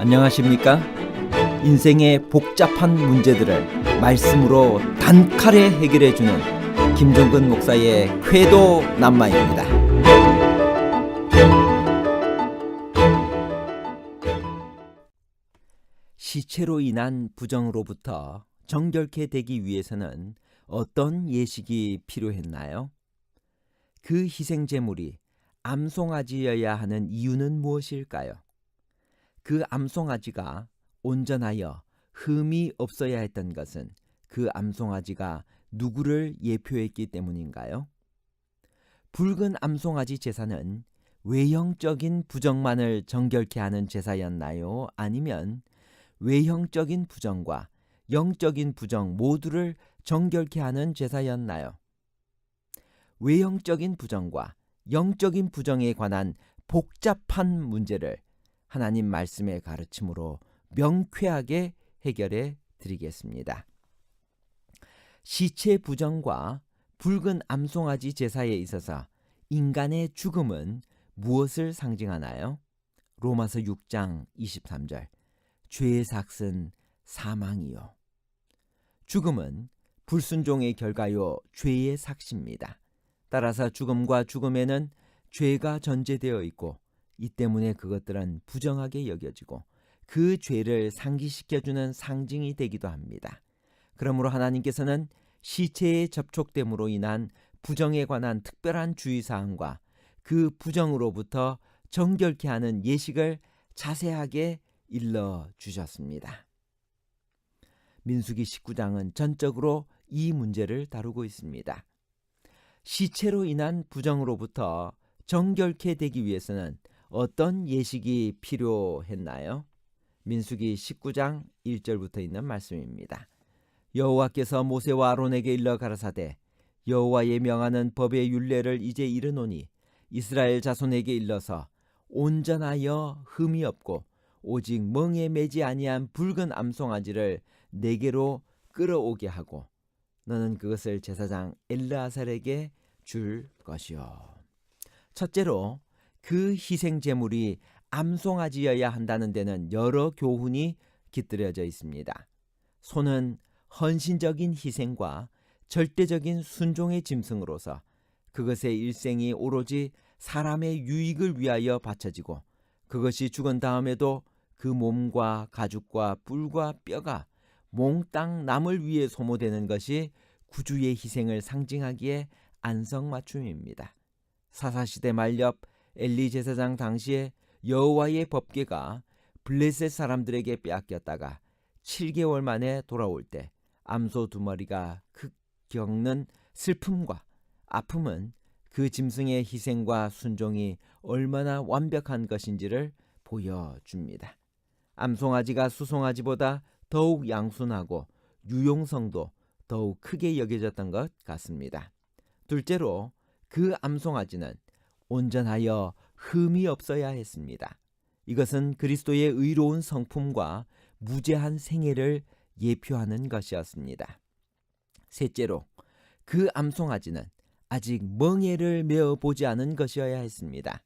안녕하십니까? 인생의 복잡한 문제들을 말씀으로 단칼에 해결해주는 김종근 목사의 쾌도 남마입니다. 시체로 인한 부정으로부터 정결케 되기 위해서는 어떤 예식이 필요했나요? 그 희생 제물이 암송아지여야 하는 이유는 무엇일까요? 그 암송아지가 온전하여 흠이 없어야 했던 것은 그 암송아지가 누구를 예표했기 때문인가요? 붉은 암송아지 제사는 외형적인 부정만을 정결케 하는 제사였나요? 아니면 외형적인 부정과 영적인 부정 모두를 정결케 하는 제사였나요? 외형적인 부정과 영적인 부정에 관한 복잡한 문제를 하나님 말씀의 가르침으로 명쾌하게 해결해 드리겠습니다. 시체 부정과 붉은 암송아지 제사에 있어서 인간의 죽음은 무엇을 상징하나요? 로마서 6장 23절 죄의 삭은 사망이요. 죽음은 불순종의 결과요 죄의 삭시입니다. 따라서 죽음과 죽음에는 죄가 전제되어 있고 이 때문에 그것들은 부정하게 여겨지고 그 죄를 상기시켜주는 상징이 되기도 합니다. 그러므로 하나님께서는 시체의 접촉됨으로 인한 부정에 관한 특별한 주의사항과 그 부정으로부터 정결케 하는 예식을 자세하게 일러주셨습니다. 민수기 19장은 전적으로 이 문제를 다루고 있습니다. 시체로 인한 부정으로부터 정결케 되기 위해서는 어떤 예식이 필요했나요? 민수기 19장 1절부터 있는 말씀입니다. 여호와께서 모세와 아론에게 일러 가라사대 여호와의 명하는 법의 율례를 이제 이르노니 이스라엘 자손에게 일러서 온전하여 흠이 없고 오직 멍에 매지 아니한 붉은 암송아지를 내게로 끌어오게 하고 너는 그것을 제사장 엘르아살에게 줄 것이요. 첫째로 그 희생 제물이 암송아지여야 한다는 데는 여러 교훈이 깃들여져 있습니다. 소는 헌신적인 희생과 절대적인 순종의 짐승으로서 그것의 일생이 오로지 사람의 유익을 위하여 바쳐지고 그것이 죽은 다음에도 그 몸과 가죽과 뿔과 뼈가 몽땅 남을 위해 소모되는 것이 구주의 희생을 상징하기에 안성맞춤입니다. 사사시대 말엽 엘리 제사장 당시에 여호와의 법궤가 블레셋 사람들에게 빼앗겼다가 7개월 만에 돌아올 때 암소 2마리가 겪는 슬픔과 아픔은 그 짐승의 희생과 순종이 얼마나 완벽한 것인지를 보여줍니다. 암송아지가 수송아지보다 더욱 양순하고 유용성도 더욱 크게 여겨졌던 것 같습니다. 둘째로 그 암송아지는 온전하여 흠이 없어야 했습니다. 이것은 그리스도의 의로운 성품과 무죄한 생애를 예표하는 것이었습니다. 셋째로 그 암송아지는 아직 멍에를 메어 보지 않은 것이어야 했습니다.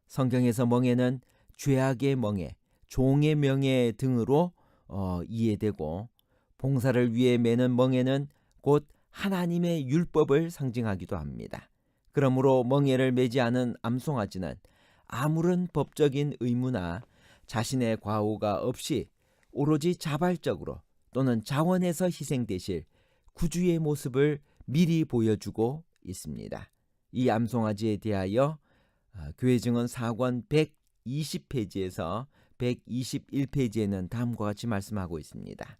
성경에서 멍에는 죄악의 멍에, 종의 명예 등으로 이해되고 봉사를 위해 매는 멍에는 곧 하나님의 율법을 상징하기도 합니다. 그러므로 멍에를 매지 않은 암송아지는 아무런 법적인 의무나 자신의 과오가 없이 오로지 자발적으로 또는 자원해서 희생되실 구주의 모습을 미리 보여주고 있습니다. 이 암송아지에 대하여 교회 증언 4권 120페이지에서 121페이지에는 다음과 같이 말씀하고 있습니다.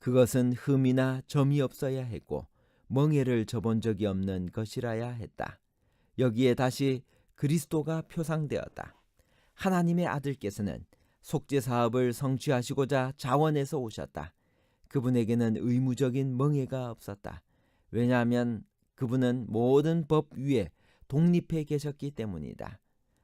그것은 흠이나 점이 없어야 했고 멍에를 접은 적이 없는 것이라야 했다. 여기에 다시 그리스도가 표상되었다. 하나님의 아들께서는 속죄 사업을 성취하시고자 자원해서 오셨다. 그분에게는 의무적인 멍에가 없었다. 왜냐하면 그분은 모든 법 위에 독립해 계셨기 때문이다.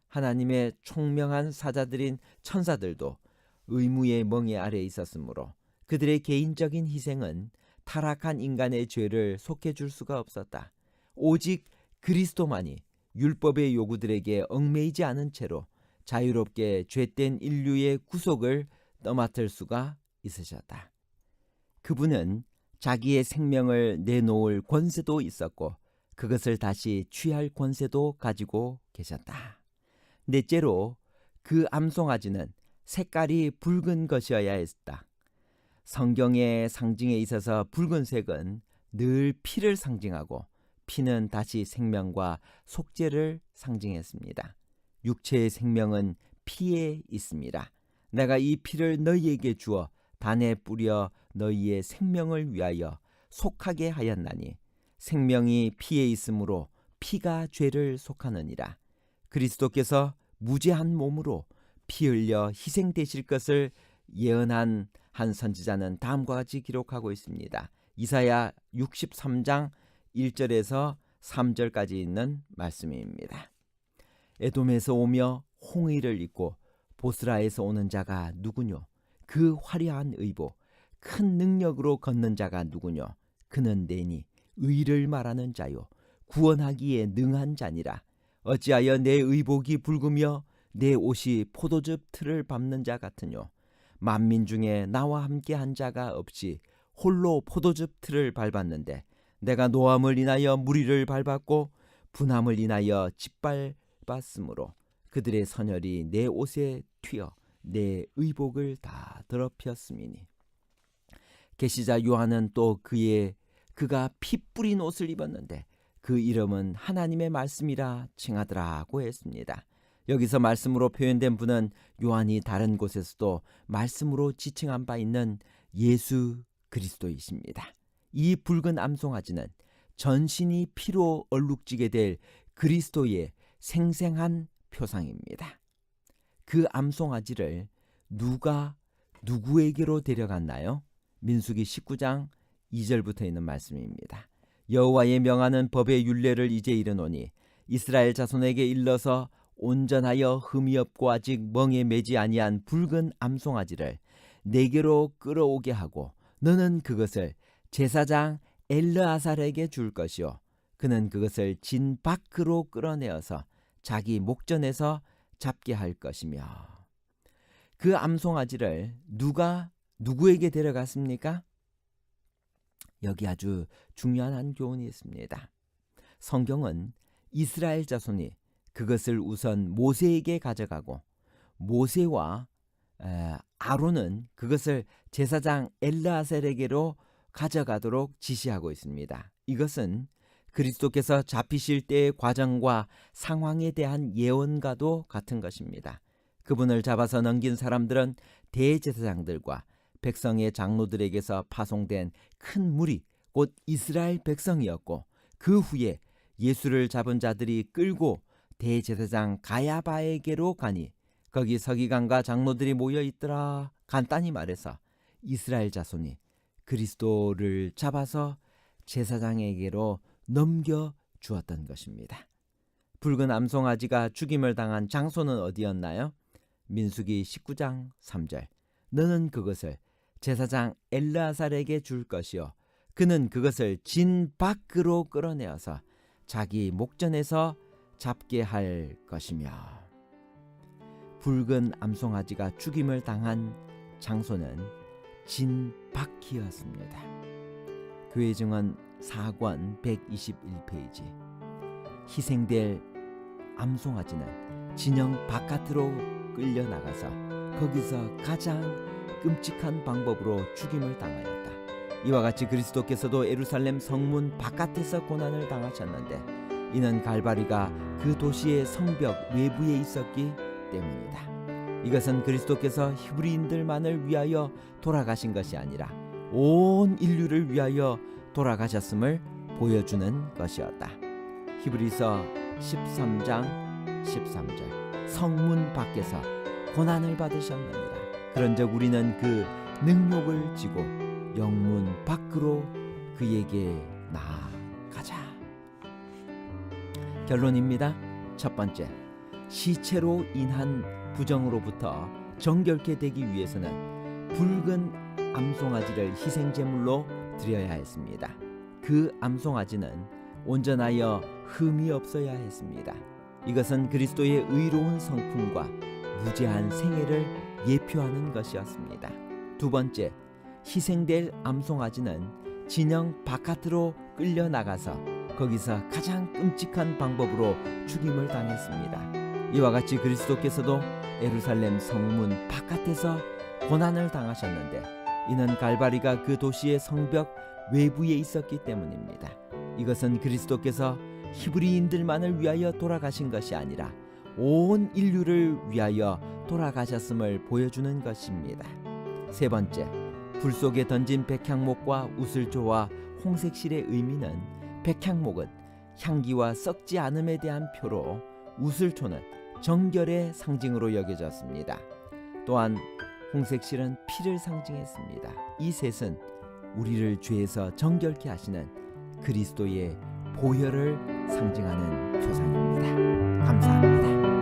하나님의 총명한 사자들인 천사들도 의무의 멍에 아래 있었으므로 그들의 개인적인 희생은 타락한 인간의 죄를 속해줄 수가 없었다. 오직 그리스도만이 율법의 요구들에게 얽매이지 않은 채로 자유롭게 죄된 인류의 구속을 떠맡을 수가 있으셨다. 그분은 자기의 생명을 내놓을 권세도 있었고 그것을 다시 취할 권세도 가지고 계셨다. 넷째로 그 암송아지는 색깔이 붉은 것이어야 했다. 성경의 상징에 있어서 붉은색은 늘 피를 상징하고 피는 다시 생명과 속죄를 상징했습니다. 육체의 생명은 피에 있습니다. 내가 이 피를 너희에게 주어 단에 뿌려 너희의 생명을 위하여 속하게 하였나니 생명이 피에 있으므로 피가 죄를 속하느니라. 그리스도께서 무죄한 몸으로 피 흘려 희생되실 것을 예언한 한 선지자는 다음과 같이 기록하고 있습니다. 이사야 63장 1절에서 3절까지 있는 말씀입니다. 에돔에서 오며 홍의를 입고 보스라에서 오는 자가 누구뇨? 그 화려한 의복 큰 능력으로 걷는 자가 누구뇨? 그는 내니 의를 말하는 자요 구원하기에 능한 자니라. 어찌하여 내 의복이 붉으며 내 옷이 포도즙 틀을 밟는 자 같으뇨? 만민 중에 나와 함께 한 자가 없이 홀로 포도즙 틀을 밟았는데 내가 노함을 인하여 무리를 밟았고 분함을 인하여 짓밟았으므로 그들의 선혈이 내 옷에 튀어 내 의복을 다 더럽혔음이니. 계시자 요한은 또 그가 피 뿌린 옷을 입었는데 그 이름은 하나님의 말씀이라 칭하더라고 했습니다. 여기서 말씀으로 표현된 분은 요한이 다른 곳에서도 말씀으로 지칭한 바 있는 예수 그리스도이십니다. 이 붉은 암송아지는 전신이 피로 얼룩지게 될 그리스도의 생생한 표상입니다. 그 암송아지를 누가 누구에게로 데려갔나요? 민수기 19장 2절부터 있는 말씀입니다. 여호와의 명하는 법의 율례를 이제 이르노니 이스라엘 자손에게 일러서 온전하여 흠이 없고 아직 멍에 매지 아니한 붉은 암송아지를 내게로 끌어오게 하고 너는 그것을 제사장 엘르아살에게 줄 것이요 그는 그것을 진 밖으로 끌어내어서 자기 목전에서 잡게 할 것이며. 그 암송아지를 누구에게 데려갔습니까? 여기 아주 중요한 한 교훈이 있습니다. 성경은 이스라엘 자손이 그것을 우선 모세에게 가져가고 모세와 아론은 그것을 제사장 엘르아살에게로 가져가도록 지시하고 있습니다. 이것은 그리스도께서 잡히실 때의 과정과 상황에 대한 예언과도 같은 것입니다. 그분을 잡아서 넘긴 사람들은 대제사장들과 백성의 장로들에게서 파송된 큰 무리 곧 이스라엘 백성이었고 그 후에 예수를 잡은 자들이 끌고 대제사장 가야바에게로 가니 거기 서기관과 장로들이 모여 있더라. 간단히 말해서 이스라엘 자손이 그리스도를 잡아서 제사장에게로 넘겨 주었던 것입니다. 붉은 암송아지가 죽임을 당한 장소는 어디였나요? 민수기 19장 3절. 너는 그것을 제사장 엘르아살에게 줄 것이요 그는 그것을 진 밖으로 끌어내어서 자기 목전에서 잡게 할 것이며. 붉은 암송아지가 죽임을 당한 장소는 진 밖이었습니다. 교회 증언 4권 121페이지. 희생될 암송아지는 진영 바깥으로 끌려나가서 거기서 가장 끔찍한 방법으로 죽임을 당하였다. 이와 같이 그리스도께서도 예루살렘 성문 바깥에서 고난을 당하셨는데 이는 갈바리가 그 도시의 성벽 외부에 있었기 때문이다. 이것은 그리스도께서 히브리인들만을 위하여 돌아가신 것이 아니라 온 인류를 위하여 돌아가셨음을 보여주는 것이었다. 히브리서 13장 13절. 성문 밖에서 고난을 받으셨느니라. 그런즉 우리는 그 능욕을 지고 영문 밖으로 그에게 나아가자. 결론입니다. 첫 번째, 시체로 인한 부정으로부터 정결케 되기 위해서는 붉은 암송아지를 희생제물로 드려야 했습니다. 그 암송아지는 온전하여 흠이 없어야 했습니다. 이것은 그리스도의 의로운 성품과 무죄한 생애를 예표하는 것이었습니다. 두 번째, 희생될 암송아지는 진영 바깥으로 끌려 나가서 거기서 가장 끔찍한 방법으로 죽임을 당했습니다. 이와 같이 그리스도께서도 예루살렘 성문 바깥에서 고난을 당하셨는데 이는 갈바리가 그 도시의 성벽 외부에 있었기 때문입니다. 이것은 그리스도께서 히브리인들만을 위하여 돌아가신 것이 아니라 온 인류를 위하여 돌아가셨음을 보여주는 것입니다. 세 번째, 불 속에 던진 백향목과 우슬조와 홍색실의 의미는 백향목은 향기와 썩지 않음에 대한 표로 우슬초는 정결의 상징으로 여겨졌습니다. 또한 홍색실은 피를 상징했습니다. 이 셋은 우리를 죄에서 정결케 하시는 그리스도의 보혈을 상징하는 표상입니다. 감사합니다.